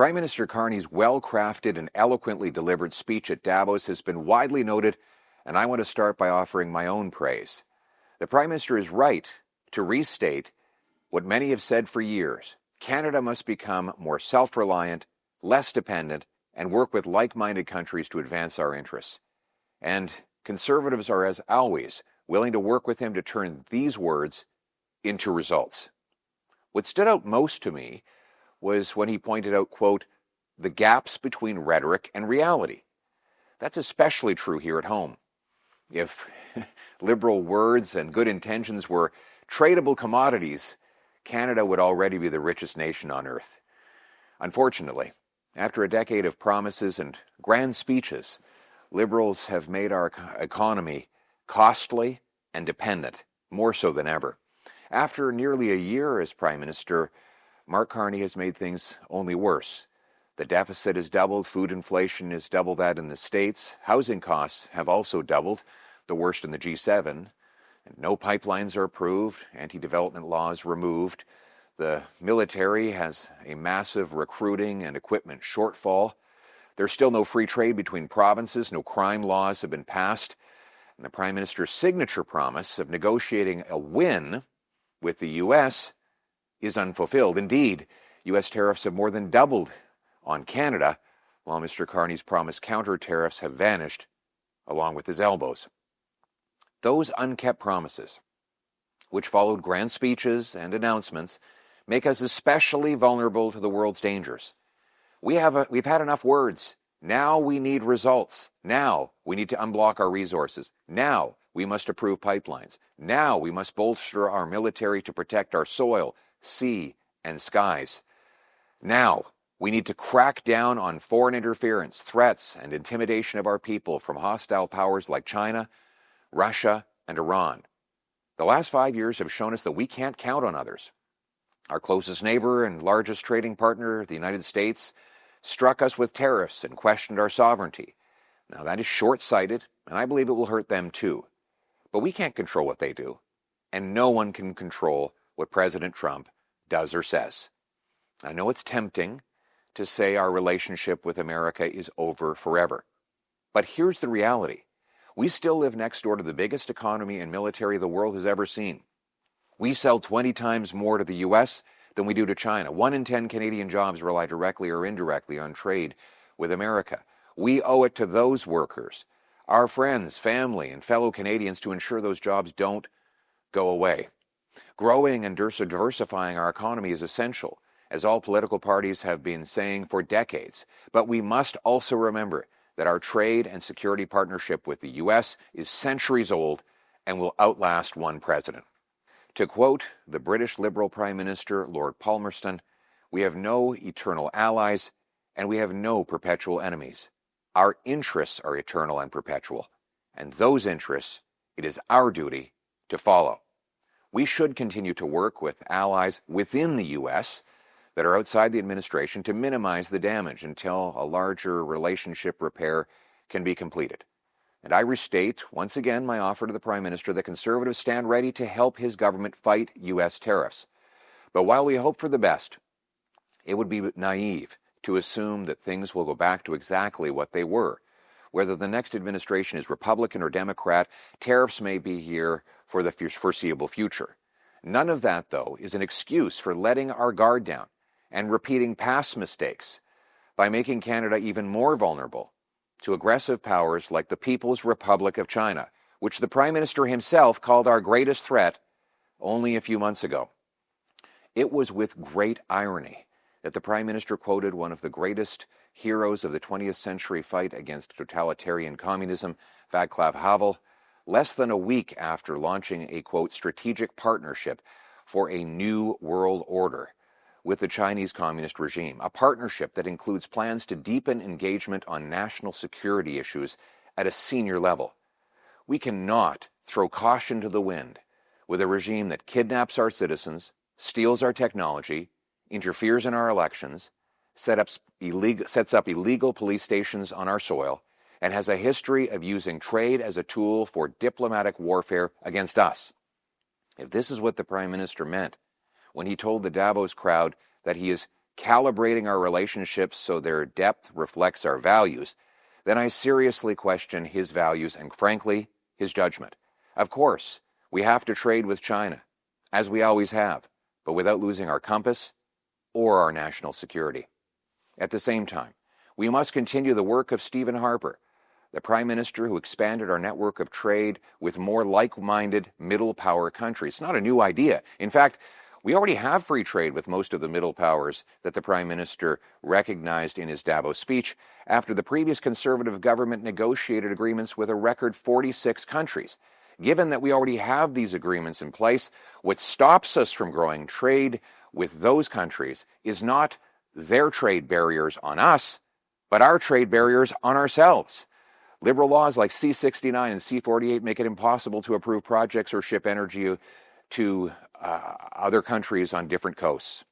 Prime Minister Carney's well-crafted and eloquently delivered speech at Davos has been widely noted, and I want to start by offering my own praise. The Prime Minister is right to restate what many have said for years. Canada must become more self-reliant, less dependent, and work with like-minded countries to advance our interests. And Conservatives are, as always, willing to work with him to turn these words into results. What stood out most to me was when he pointed out, quote, the gaps between rhetoric and reality. That's especially true here at home. If liberal words and good intentions were tradable commodities, Canada would already be the richest nation on earth. Unfortunately, after a decade of promises and grand speeches, Liberals have made our economy costly and dependent, more so than ever. After nearly a year as Prime Minister, Mark Carney has made things only worse. The deficit has doubled, food inflation is double that in the States, housing costs have also doubled, the worst in the G7, and no pipelines are approved, anti-development laws removed. The military has a massive recruiting and equipment shortfall. There's still no free trade between provinces, no crime laws have been passed, and the Prime Minister's signature promise of negotiating a win with the U.S. is unfulfilled. Indeed, U.S. tariffs have more than doubled on Canada, while Mr. Carney's promised counter-tariffs have vanished along with his elbows. Those unkept promises, which followed grand speeches and announcements, make us especially vulnerable to the world's dangers. We've had enough words. Now we need results. Now we need to unblock our resources. Now we must approve pipelines. Now we must bolster our military to protect our soil, sea, and skies. Now we need to crack down on foreign interference, threats, and intimidation of our people from hostile powers like China, Russia, and Iran. The last 5 years have shown us that we can't count on others. Our closest neighbor and largest trading partner, the United States, struck us with tariffs and questioned our sovereignty. Now that is short-sighted, and I believe it will hurt them too. But we can't control what they do, and no one can control what President Trump does or says. I know it's tempting to say our relationship with America is over forever. But here's the reality. We still live next door to the biggest economy and military the world has ever seen. We sell 20 times more to the U.S. than we do to China. 1 in 10 Canadian jobs rely directly or indirectly on trade with America. We owe it to those workers, our friends, family, and fellow Canadians to ensure those jobs don't go away. Growing and diversifying our economy is essential, as all political parties have been saying for decades. But we must also remember that our trade and security partnership with the U.S. is centuries old and will outlast one president. To quote the British Liberal Prime Minister, Lord Palmerston, we have no eternal allies and we have no perpetual enemies. Our interests are eternal and perpetual, and those interests it is our duty to follow. We should continue to work with allies within the U.S. that are outside the administration to minimize the damage until a larger relationship repair can be completed. And I restate once again my offer to the Prime Minister that Conservatives stand ready to help his government fight U.S. tariffs. But while we hope for the best, it would be naive to assume that things will go back to exactly what they were. Whether the next administration is Republican or Democrat, tariffs may be here for the foreseeable future. None of that, though, is an excuse for letting our guard down and repeating past mistakes by making Canada even more vulnerable to aggressive powers like the People's Republic of China, which the Prime Minister himself called our greatest threat only a few months ago. It was with great irony that the Prime Minister quoted one of the greatest heroes of the 20th century fight against totalitarian communism, Václav Havel, less than a week after launching a, quote, strategic partnership for a new world order with the Chinese communist regime, a partnership that includes plans to deepen engagement on national security issues at a senior level. We cannot throw caution to the wind with a regime that kidnaps our citizens, steals our technology, interferes in our elections, sets up illegal police stations on our soil, and has a history of using trade as a tool for diplomatic warfare against us. If this is what the Prime Minister meant when he told the Davos crowd that he is calibrating our relationships so their depth reflects our values, then I seriously question his values and, frankly, his judgment. Of course, we have to trade with China, as we always have, but without losing our compass or our national security. At the same time, we must continue the work of Stephen Harper, the Prime Minister who expanded our network of trade with more like-minded middle-power countries. It's not a new idea. In fact, we already have free trade with most of the middle powers that the Prime Minister recognized in his Davos speech after the previous Conservative government negotiated agreements with a record 46 countries. Given that we already have these agreements in place, what stops us from growing trade with those countries is not their trade barriers on us, but our trade barriers on ourselves. Liberal laws like C-69 and C-48 make it impossible to approve projects or ship energy to other countries on different coasts.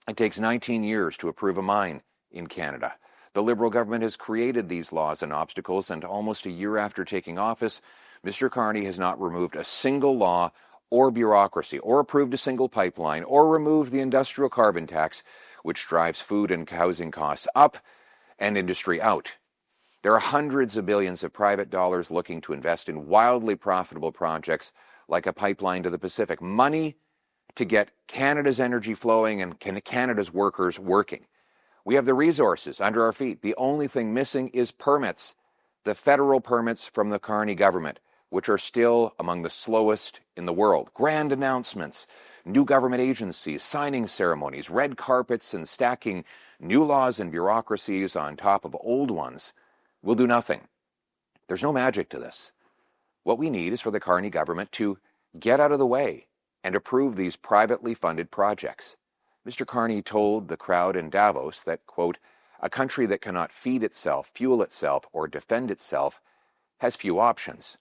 It takes 19 years to approve a mine in Canada. The Liberal government has created these laws and obstacles, and almost a year after taking office, Mr. Carney has not removed a single law or bureaucracy, or approved a single pipeline, or removed the industrial carbon tax, which drives food and housing costs up and industry out. There are hundreds of billions of private dollars looking to invest in wildly profitable projects like a pipeline to the Pacific. Money to get Canada's energy flowing and Canada's workers working. We have the resources under our feet. The only thing missing is permits. The federal permits from the Carney government, which are still among the slowest in the world. Grand announcements, new government agencies, signing ceremonies, red carpets, and stacking new laws and bureaucracies on top of old ones will do nothing. There's no magic to this. What we need is for the Carney government to get out of the way and approve these privately funded projects. Mr. Carney told the crowd in Davos that, quote, a country that cannot feed itself, fuel itself, or defend itself has few options.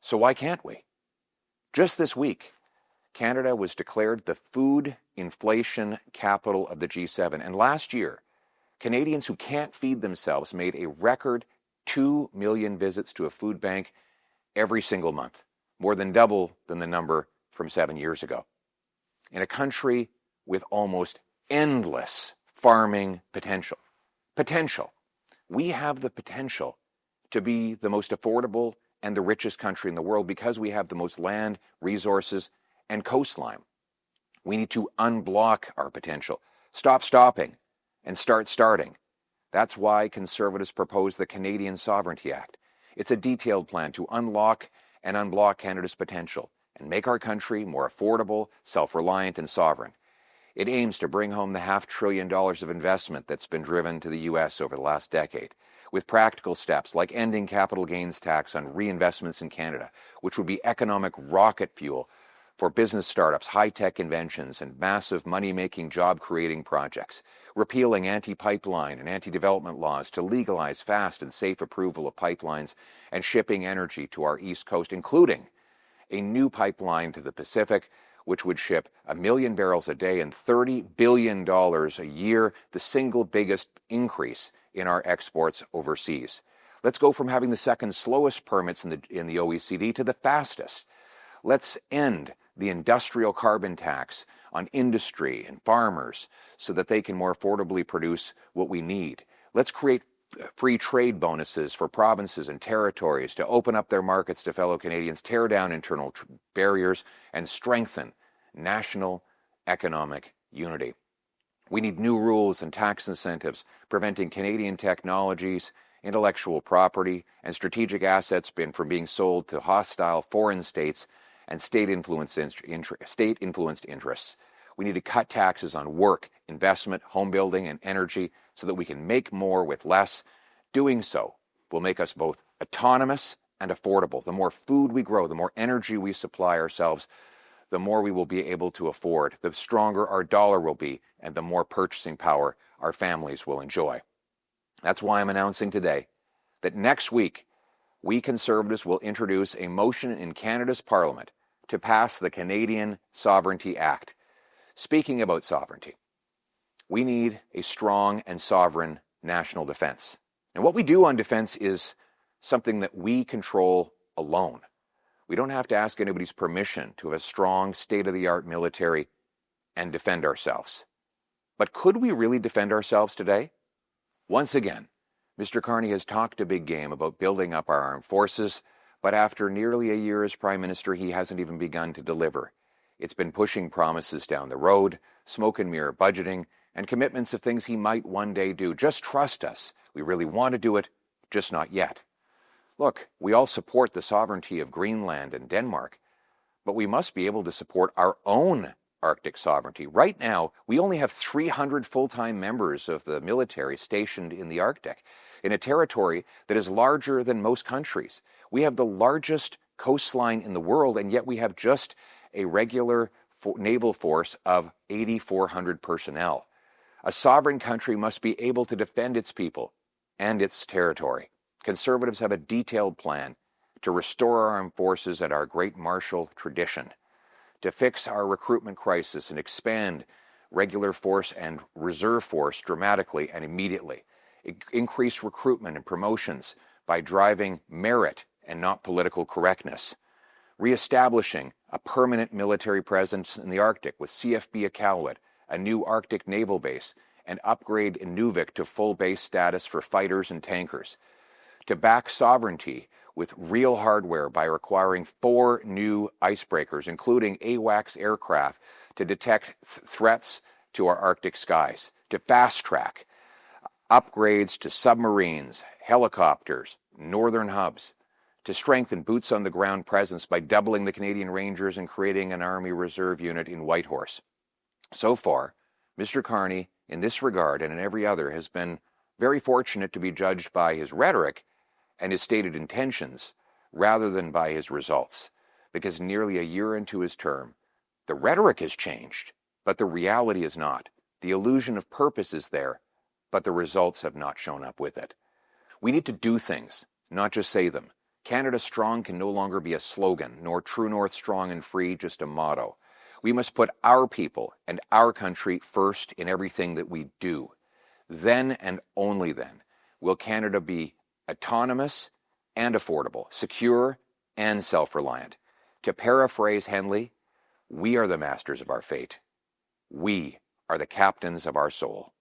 So why can't we? Just this week, Canada was declared the food inflation capital of the G7. And last year, Canadians who can't feed themselves made a record 2 million visits to a food bank every single month, more than double than the number from 7 years ago. In a country with almost endless farming potential. We have the potential to be the most affordable and the richest country in the world because we have the most land, resources, and coastline. We need to unblock our potential, stop stopping, and start starting. That's why Conservatives propose the Canadian Sovereignty Act. It's a detailed plan to unlock and unblock Canada's potential and make our country more affordable, self-reliant, and sovereign. It aims to bring home the $500 billion of investment that's been driven to the U.S. over the last decade, with practical steps like ending capital gains tax on reinvestments in Canada, which would be economic rocket fuel for business startups, high-tech inventions, and massive money-making, job-creating projects, repealing anti-pipeline and anti-development laws to legalize fast and safe approval of pipelines and shipping energy to our East Coast, including a new pipeline to the Pacific, which would ship 1 million barrels a day and $30 billion a year, the single biggest increase in our exports overseas. Let's go from having the second slowest permits in the OECD to the fastest. Let's end the industrial carbon tax on industry and farmers so that they can more affordably produce what we need. Let's create free trade bonuses for provinces and territories to open up their markets to fellow Canadians, tear down internal barriers, and strengthen national economic unity. We need new rules and tax incentives preventing Canadian technologies, intellectual property, and strategic assets from being sold to hostile foreign states and state-influenced interests. We need to cut taxes on work, investment, home building, and energy so that we can make more with less. Doing so will make us both autonomous and affordable. The more food we grow, the more energy we supply ourselves, the more we will be able to afford, the stronger our dollar will be, and the more purchasing power our families will enjoy. That's why I'm announcing today that next week, we Conservatives will introduce a motion in Canada's Parliament to pass the Canadian Sovereignty Act. Speaking about sovereignty, we need a strong and sovereign national defense. And what we do on defense is something that we control alone. We don't have to ask anybody's permission to have a strong, state-of-the-art military and defend ourselves. But could we really defend ourselves today? Once again, Mr. Carney has talked a big game about building up our armed forces, but after nearly a year as Prime Minister, he hasn't even begun to deliver. It's been pushing promises down the road, smoke and mirror budgeting, and commitments of things he might one day do. Just trust us. We really want to do it, just not yet. Look, we all support the sovereignty of Greenland and Denmark, but we must be able to support our own Arctic sovereignty. Right now, we only have 300 full-time members of the military stationed in the Arctic, in a territory that is larger than most countries. We have the largest coastline in the world, and yet we have just a regular naval force of 8,400 personnel. A sovereign country must be able to defend its people and its territory. Conservatives have a detailed plan to restore our armed forces and our great martial tradition, to fix our recruitment crisis and expand regular force and reserve force dramatically and immediately, increase recruitment and promotions by driving merit and not political correctness, reestablishing a permanent military presence in the Arctic with CFB Iqaluit, a new Arctic naval base, and upgrade Inuvik to full base status for fighters and tankers, to back sovereignty with real hardware by requiring 4 new icebreakers, including AWACS aircraft, to detect threats to our Arctic skies, to fast-track upgrades to submarines, helicopters, northern hubs, to strengthen boots-on-the-ground presence by doubling the Canadian Rangers and creating an Army Reserve unit in Whitehorse. So far, Mr. Carney, in this regard and in every other, has been very fortunate to be judged by his rhetoric and his stated intentions rather than by his results, because nearly a year into his term, the rhetoric has changed, but the reality is not. The illusion of purpose is there, but the results have not shown up with it. We need to do things, not just say them. Canada Strong can no longer be a slogan, nor True North Strong and Free just a motto. We must put our people and our country first in everything that we do. Then and only then will Canada be autonomous and affordable, secure and self-reliant. To paraphrase Henley, we are the masters of our fate. We are the captains of our soul.